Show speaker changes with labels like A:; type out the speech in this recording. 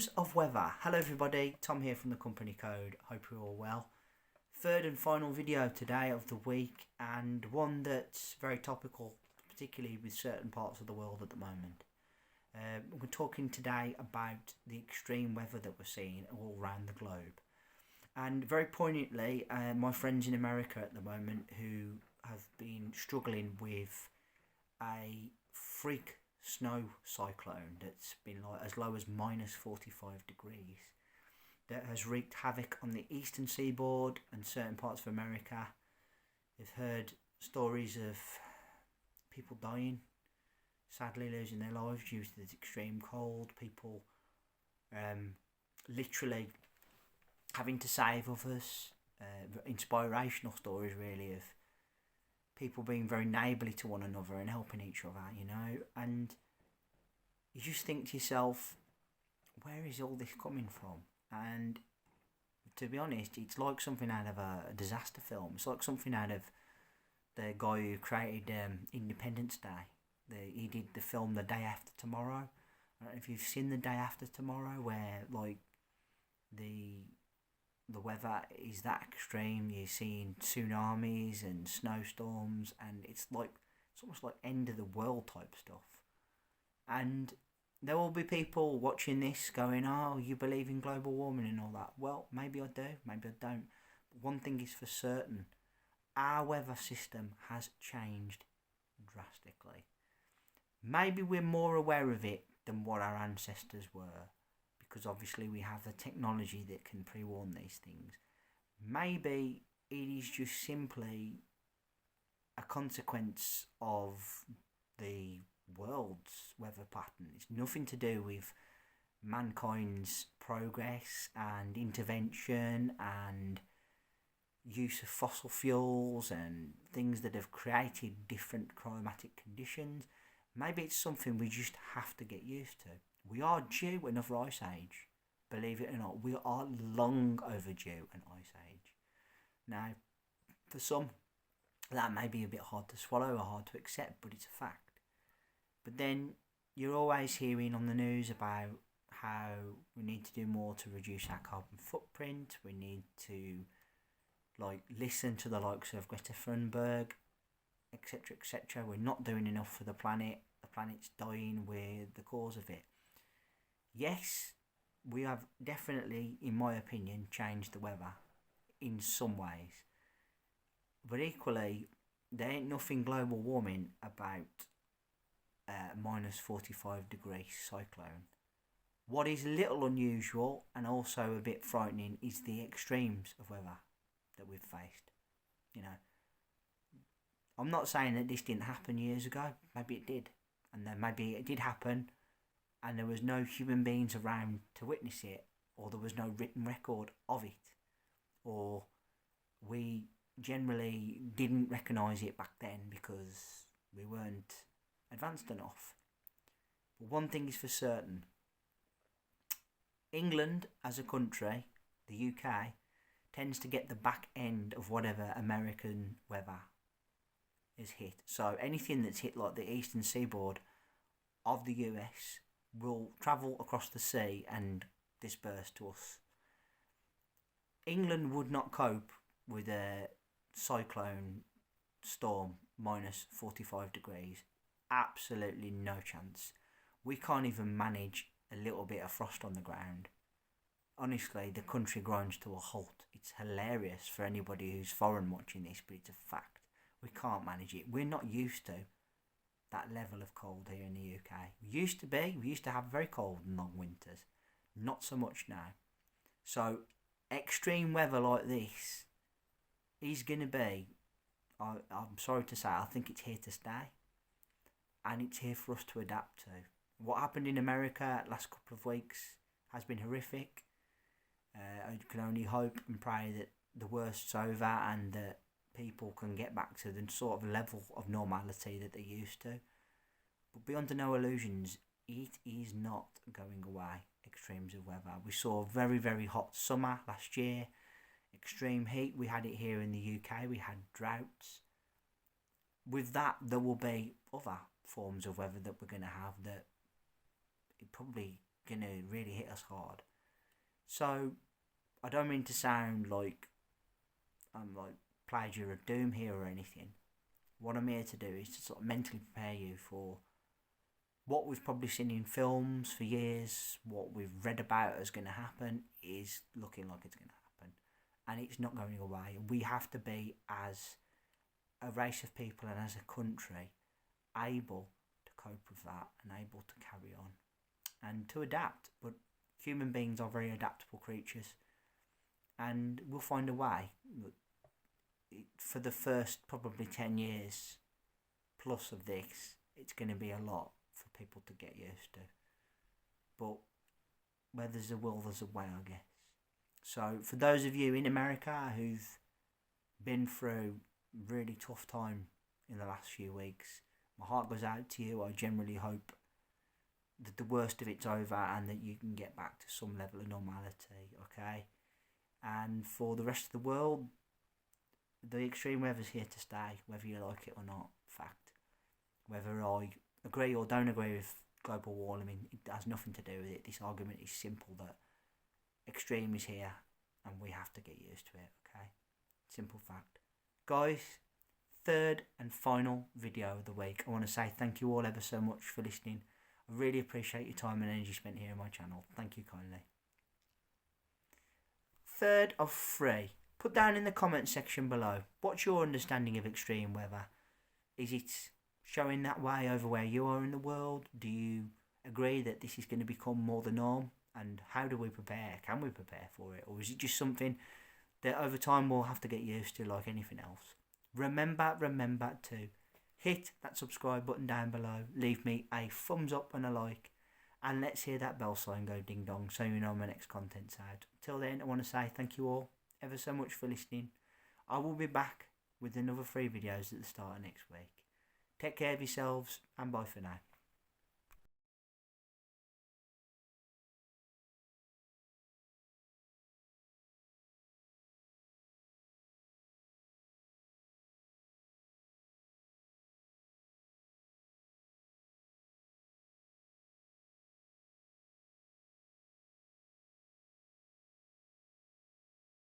A: Extremes of weather. Hello everybody, Tom here from the Company Code. Hope you're all well. Third and final video today of the week, and one that's very topical, particularly with certain parts of the world at the moment. We're talking today about the extreme weather that we're seeing all around the globe. And very poignantly, my friends in America at the moment who have been struggling with a freak snow cyclone that's been like as low as minus 45 degrees, that has wreaked havoc on the eastern seaboard and certain parts of America. They've heard stories of people dying, sadly losing their lives due to this extreme cold, people literally having to save others, inspirational stories really of people being very neighbourly to one another and helping each other, you know. And you just think to yourself, where is all this coming from? And to be honest, it's like something out of a disaster film. It's like something out of the guy who created Independence Day. He did the film The Day After Tomorrow. I don't know if you've seen The Day After Tomorrow, where like the weather is that extreme. You're seeing tsunamis and snowstorms, and it's almost like end of the world type stuff. And there will be people watching this going, "Oh, you believe in global warming and all that." Well, maybe I do, maybe I don't. But one thing is for certain: our weather system has changed drastically. Maybe we're more aware of it than what our ancestors were, because obviously we have the technology that can pre-warn these things. Maybe it is just simply a consequence of the world's weather pattern. It's nothing to do with mankind's progress and intervention and use of fossil fuels and things that have created different climatic conditions. Maybe it's something we just have to get used to. We are due another ice age. Believe it or not, we are long overdue an ice age. Now, for some, that may be a bit hard to swallow or hard to accept, but it's a fact. But then you're always hearing on the news about how we need to do more to reduce our carbon footprint. We need to listen to the likes of Greta Thunberg, etc., etc. We're not doing enough for the planet. The planet's dying. We're the cause of it. Yes, we have definitely, in my opinion, changed the weather in some ways. But equally, there ain't nothing global warming about minus 45 degree cyclone. What is a little unusual and also a bit frightening is the extremes of weather that we've faced. You know, I'm not saying that this didn't happen years ago. Maybe it did. And then maybe it did happen and there was no human beings around to witness it, or there was no written record of it, or we generally didn't recognise it back then because we weren't advanced enough. But one thing is for certain: England as a country, the UK, tends to get the back end of whatever American weather is hit. So anything that's hit like the eastern seaboard of the US will travel across the sea and disperse to us. England would not cope with a cyclone storm minus 45 degrees. Absolutely no chance. We can't even manage a little bit of frost on the ground. Honestly, the country grinds to a halt. It's hilarious for anybody who's foreign watching this, but it's a fact. We can't manage it. We're not used to that level of cold here in the UK. We used to have very cold and long winters. Not so much now. So extreme weather like this is going to be, I'm sorry to say, I think it's here to stay. And it's here for us to adapt to. What happened in America last couple of weeks has been horrific. I can only hope and pray that the worst's over and that people can get back to the sort of level of normality that they're used to. But be under no illusions, it is not going away, extremes of weather. We saw a very, very hot summer last year, extreme heat. We had it here in the UK, we had droughts. With that, there will be other forms of weather that we're going to have that it probably going to really hit us hard. So, I don't mean to sound like I'm like plagiar of doom here or anything. What I'm here to do is to sort of mentally prepare you for what we've probably seen in films for years, what we've read about is going to happen is looking like it's going to happen. And it's not going away. We have to be, as a race of people and as a country, able to cope with that and able to carry on and to adapt. But human beings are very adaptable creatures, and we'll find a way. For the first probably 10 years plus of this, it's going to be a lot for people to get used to. But where there's a will, there's a way, I guess. So for those of you in America who've been through a really tough time in the last few weeks, my heart goes out to you. I generally hope that the worst of it's over and that you can get back to some level of normality, okay? And for the rest of the world, the extreme weather's here to stay, whether you like it or not. Fact. Whether I agree or don't agree with global warming, it has nothing to do with it. This argument is simple, that extreme is here and we have to get used to it, okay? Simple fact. Guys, third and final video of the week. I want to say thank you all ever so much for listening. I really appreciate your time and energy spent here on my channel. Thank you kindly. Third of three. Put down in the comment section below, what's your understanding of extreme weather? Is it showing that way over where you are in the world? Do you agree that this is going to become more the norm? And how do we prepare? Can we prepare for it? Or is it just something that over time we'll have to get used to like anything else? Remember to hit that subscribe button down below. Leave me a thumbs up and a like. And let's hear that bell sign go ding dong so you know my next content's out. Till then, I want to say thank you all ever so much for listening. I will be back with another 3 videos at the start of next week. Take care of yourselves and bye for now.